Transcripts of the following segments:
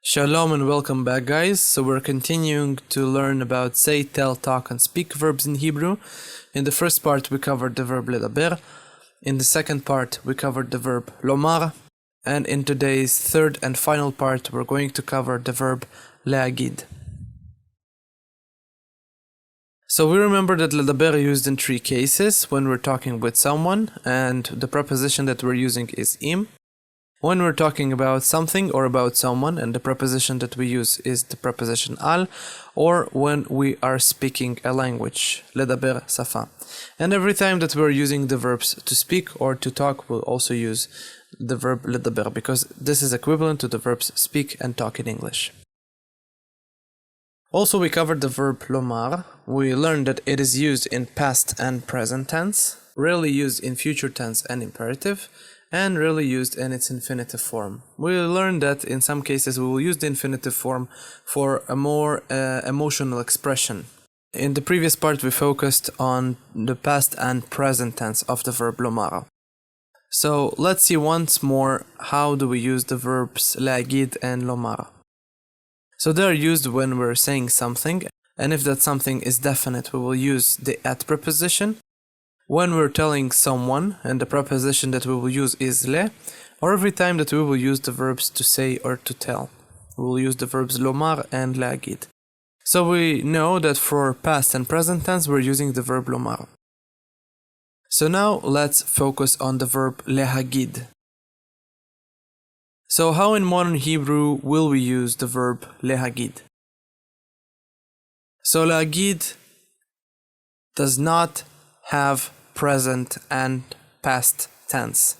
Shalom and welcome back, guys. So we're continuing to learn about say, tell, talk, and speak verbs in Hebrew. In the first part, we covered the verb Ledaber. In the second part, we covered the verb Lomar. And in today's third and final part, we're going to cover the verb Lehagid. So we remember that Ledaber used in three cases: when we're talking with someone, and the preposition that we're using is im; when we're talking about something or about someone, and the preposition that we use is the preposition al; or when we are speaking a language, Ledaber safa. And every time that we're using the verbs to speak or to talk, we'll also use the verb Ledaber, because this is equivalent to the verbs speak and talk in English. Also, we covered the verb lomar. We learned that it is used in past and present tense, rarely used in future tense and imperative, and rarely used in its infinitive form. We learned that in some cases we will use the infinitive form for a more emotional expression. In the previous part, we focused on the past and present tense of the verb lomar. So let's see once more how do we use the verbs lehagid and lomar. So they are used when we're saying something, and if that something is definite, we will use the at preposition. When we're telling someone, and the preposition that we will use is le, or every time that we will use the verbs to say or to tell, we will use the verbs lomar and lehagid. So we know that for past and present tense we're using the verb lomar. So now let's focus on the verb lehagid. So how in modern Hebrew will we use the verb lehagid? So lehagid does not have present and past tense.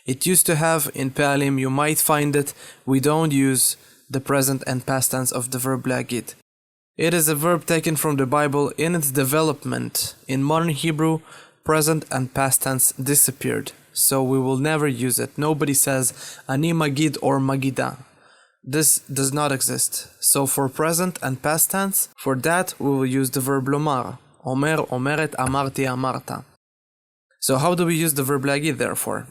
It used to have in Pe'alim. You might find it. We don't use the present and past tense of the verb lehagid. It is a verb taken from the Bible. In its development in modern Hebrew, present and past tense disappeared, so we will never use it. Nobody says ani magid or magida. This does not exist. So for present and past tense, for that we will use the verb lomar. Omer, omeret, amarti, amarta. So how do we use the verb lehagid therefore?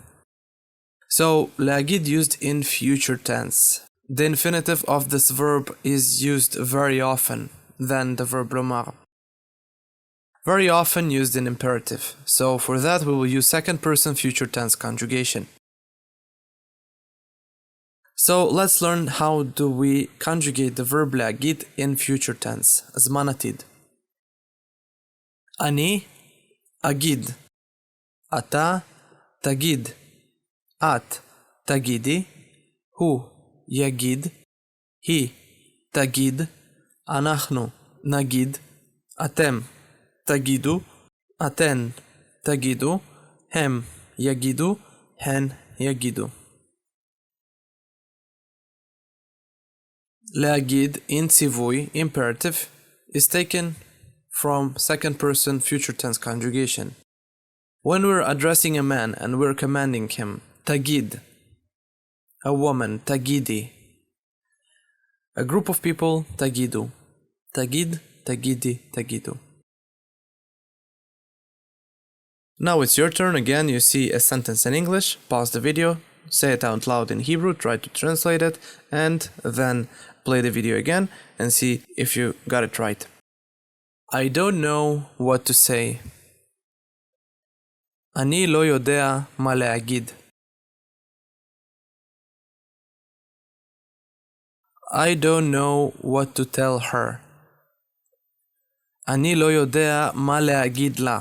So lehagid used in future tense. The infinitive of this verb is used very often than the verb lomar. Very often used in imperative. So for that we will use second person future tense conjugation. So let's learn how do we conjugate the verb lehagid in future tense. Zman atid. Ani agid. Ata tagid. At tagidi. Hu yagid. Hi tagid. Anachnu nagid. Atem tagidu. Aten tagidu. Hem yagidu. Hen yagidu. Lehagid in tzivui, imperative, is taken from second person future tense conjugation. When we're addressing a man and we're commanding him, tagid, a woman, tagidi, a group of people, tagidu, tagid, tagidi, tagidu. Now it's your turn. Again, you see a sentence in English, pause the video, say it out loud in Hebrew, try to translate it, and then play the video again and see if you got it right. I don't know what to say. אני לא יודע מה להגיד. I don't know what to tell her. אני לא יודע מה להגיד לה.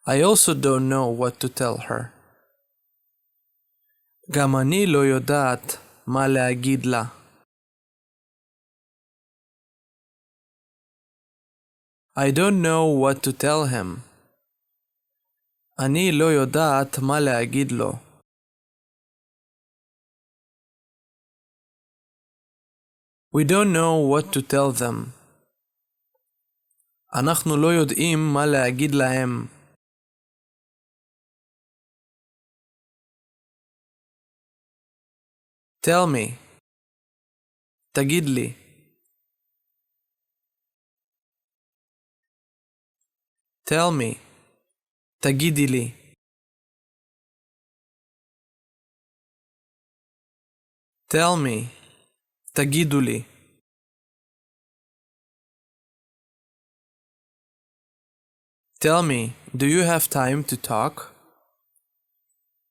I also don't know what to tell her. גם אני לא יודעת מה להגיד לה. I don't know what to tell him. אני לא יודעת מה להגיד לו. We don't know what to tell them. אנחנו לא יודעים מה להגיד להם. Tell me. תגיד לי. Tell me. תגידי לי. Tell me. תגידו לי. Tell me, do you have time to talk?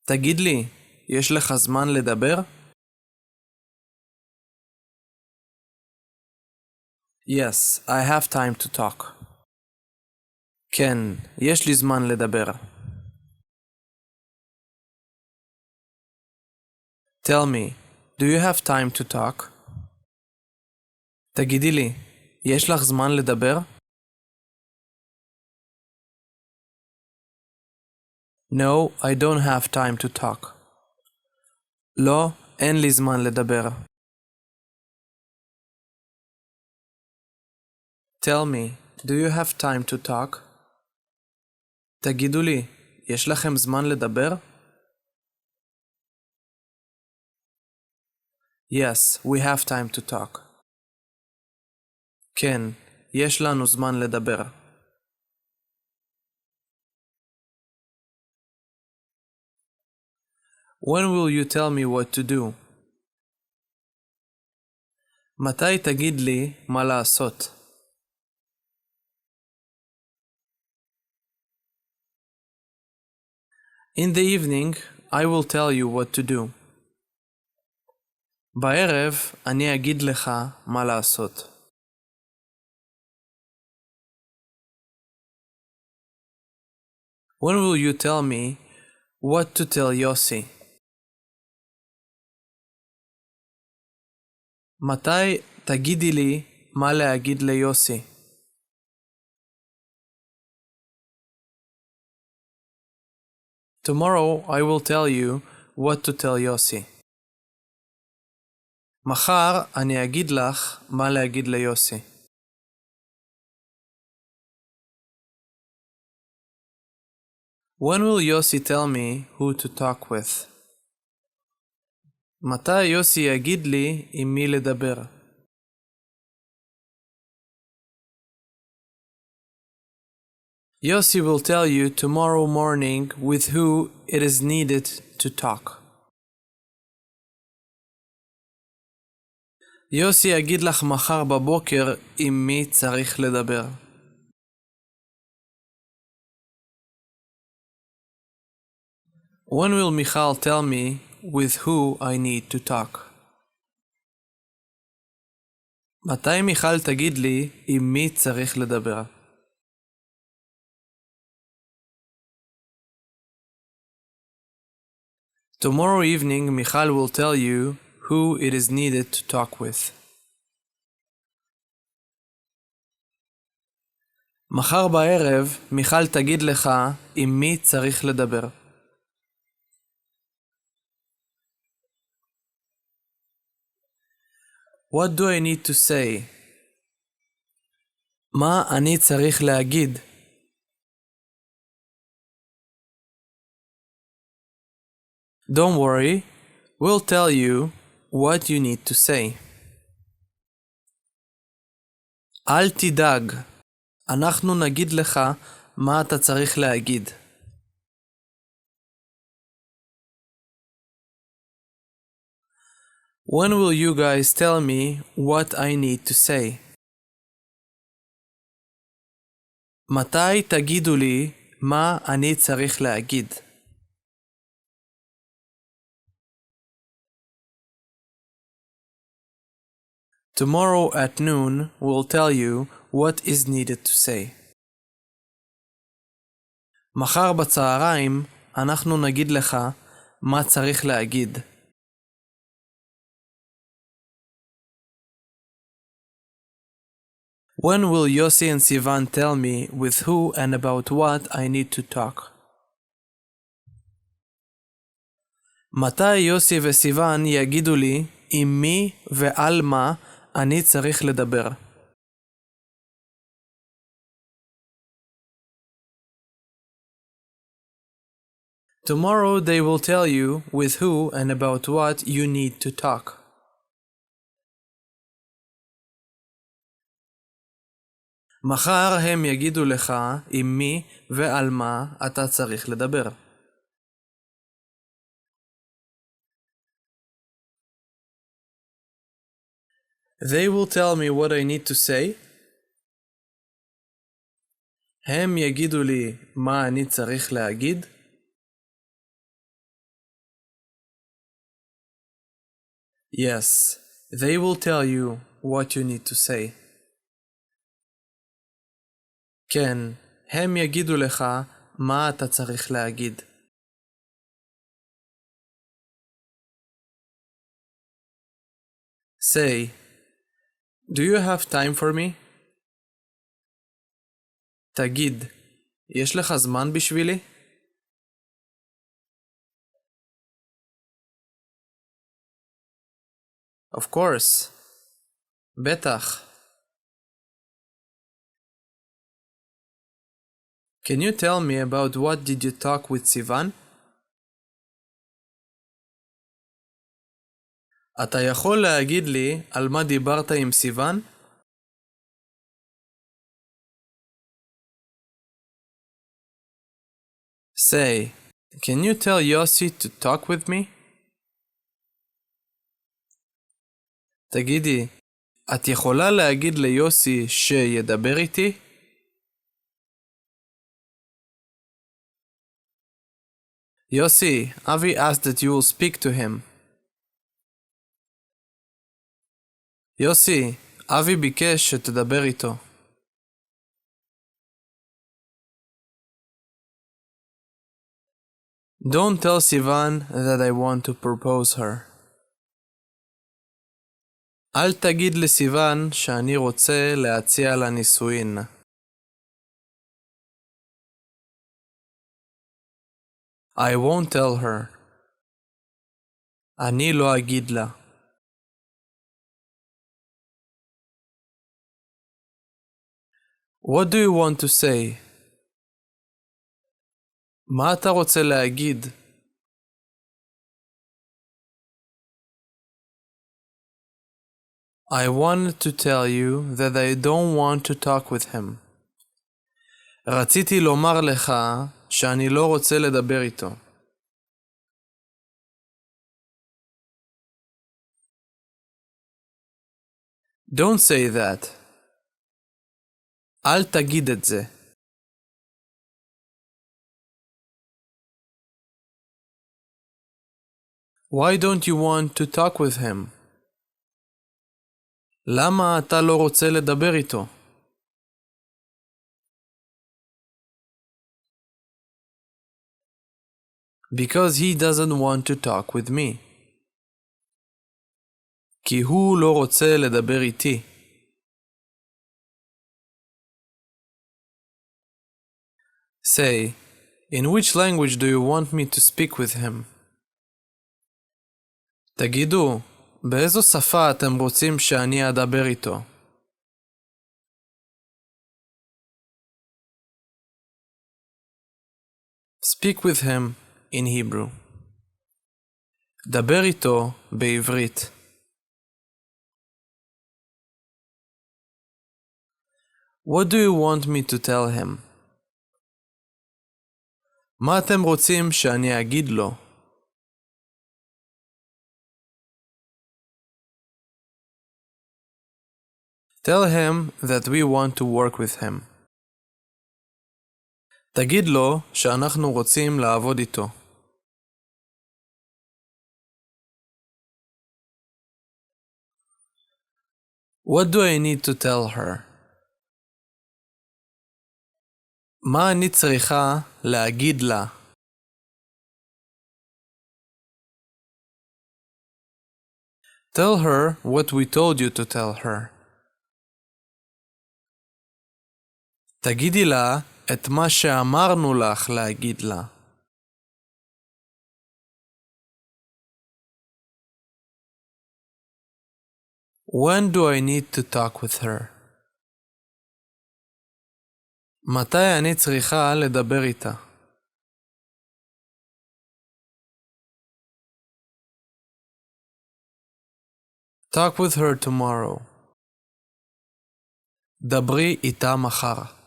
תגיד לי, יש לך זמן לדבר? Yes, I have time to talk. כן, יש לי זמן לדבר. Tell me, do you have time to talk? תגידי לי, יש לך זמן לדבר? No, I don't have time to talk. לא, אין לי זמן לדבר. Tell me, do you have time to talk? תגידו לי, יש לכם זמן לדבר? Yes, we have time to talk. כן, יש לנו זמן לדבר. When will you tell me what to do? מתי תגיד לי מה לעשות? In the evening, I will tell you what to do. בערב, אני אגיד לך מה לעשות. When will you tell me what to tell יוסי? מתי תגידי לי מה להגיד ליוסי? Tomorrow I will tell you what to tell יוסי. מחר אני אגיד לך מה להגיד ליוסי. When will יוסי tell me who to talk with? מתי יוסי יגיד לי עם מי לדבר? Yossi will tell you tomorrow morning with who it is needed to talk. יוסי יגיד לך מחר בבוקר עם מי צריך לדבר. When will מיכל tell me with who I need to talk? מתי מיכל תגיד לי עם מי צריך לדבר? Tomorrow evening, Michal will tell you who it is needed to talk with. מחר בערב, מיכל תגיד לך עם מי צריך לדבר. What do I need to say? מה אני צריך להגיד? Don't worry, we'll tell you what you need to say. אל תדאג, אנחנו נגיד לך מה אתה צריך להגיד. When will you guys tell me what I need to say? מתי תגידו לי מה אני צריך להגיד? Tomorrow at noon we'll tell you what is needed to say. מחר בצהריים אנחנו נגיד לך מה צריך להגיד. When will Yossi and Sivan tell me with who and about what I need to talk? מתי יוסי וסיוון יגידו לי עם מי ועל מה אני צריך לדבר? Tomorrow they will tell you with who and about what you need to talk. מחר הם יגידו לך עם מי ועל מה אתה צריך לדבר. They will tell me what I need to say. הם יגידו לי מה אני צריך להגיד. Yes, they will tell you what you need to say. כן, הם יגידו לך מה אתה צריך להגיד. Say, do you have time for me? תגיד, יש לך זמן בשבילי? Of course. בטח. Can you tell me about what did you talk with סיוון? אתה יכול להגיד לי על מה דיברת עם סיוון? Say, can you tell Yossi to talk with me? תגידי, את יכולה להגיד ליוסי שידבר איתי? יוסי, Avi asked that you will speak to him. יוסי, אבי ביקש שתדבר איתו. Don't tell סיוון that I want to propose her. אל תגיד לסיוון שאני רוצה להציע לה נישואין. I won't tell her. אני לא אגיד לה. What do you want to say? מה אתה רוצה להגיד? I wanted to tell you that I don't want to talk with him. רציתי לומר לך שאני לא רוצה לדבר איתו. Don't say that. אל תגיד את זה. Why don't you want to talk with him? למה אתה לא רוצה לדבר איתו? Because he doesn't want to talk with me. כי הוא לא רוצה לדבר איתי. Say, in which language do you want me to speak with him? תגידו, באיזו שפה אתם רוצים שאני אדבר איתו? Speak with him in Hebrew. דבר איתו בעברית. What do you want me to tell him? מה אתם רוצים שאני אגיד לו? Tell him that we want to work with him. תגיד לו שאנחנו רוצים לעבוד איתו. What do I need to tell her? מה אני צריכה להגיד לה? Tell her what we told you to tell her. תגידי לה את מה שאמרנו לך להגיד לה. When do I need to talk with her? מתי אני צריכה לדבר איתה? Talk with her tomorrow. דברי איתה מחר.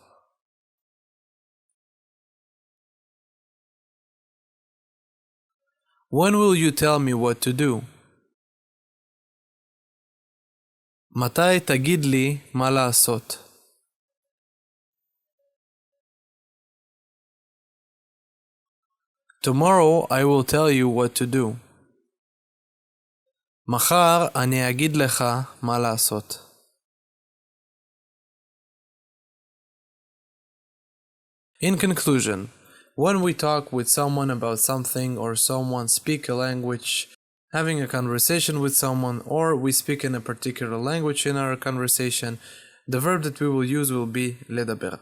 When will you tell me what to do? מתי תגיד לי מה לעשות? Tomorrow I will tell you what to do. מחר אני אגיד לך מה לעשות. In conclusion, when we talk with someone about something or someone speak a language, having a conversation with someone, or we speak in a particular language in our conversation, the verb that we will use will be Ledaber.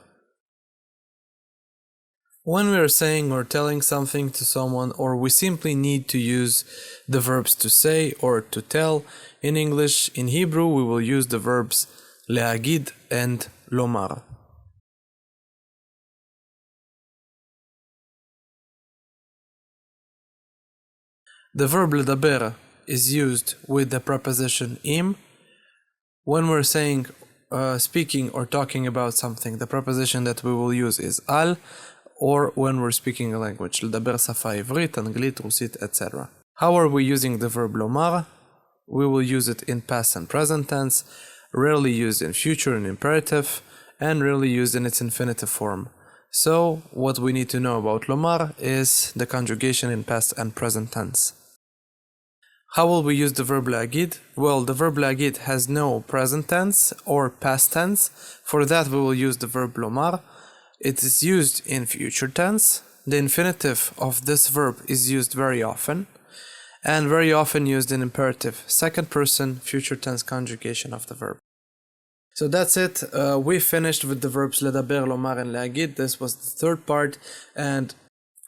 When we are saying or telling something to someone, or we simply need to use the verbs to say or to tell, in English, in Hebrew, we will use the verbs Lehagid and Lomar. The verb Ledaber is used with the preposition im. When we're saying, speaking or talking about something, the preposition that we will use is al, or when we're speaking a language, לדבר שפה עברית, אנגלית, רוסית, etc. How are we using the verb lomar? We will use it in past and present tense, rarely used in future and imperative, and rarely used in its infinitive form. So, what we need to know about lomar is the conjugation in past and present tense. How will we use the verb lehagid? Well, the verb lehagid has no present tense or past tense. For that, we will use the verb lomar. It is used in future tense. The infinitive of this verb is used very often, and very often used in imperative, second person, future tense conjugation of the verb. So that's it. We finished with the verbs Ledaber, Lomar and Lehagid. This was the third part, and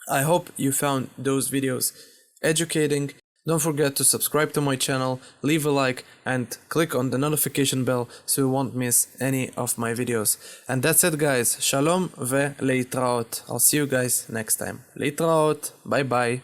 I hope you found those videos educating. Don't forget to subscribe to my channel, leave a like, and click on the notification bell so you won't miss any of my videos. And that's it, guys. Shalom ve leitraot. I'll see you guys next time. Leitraot. Bye bye.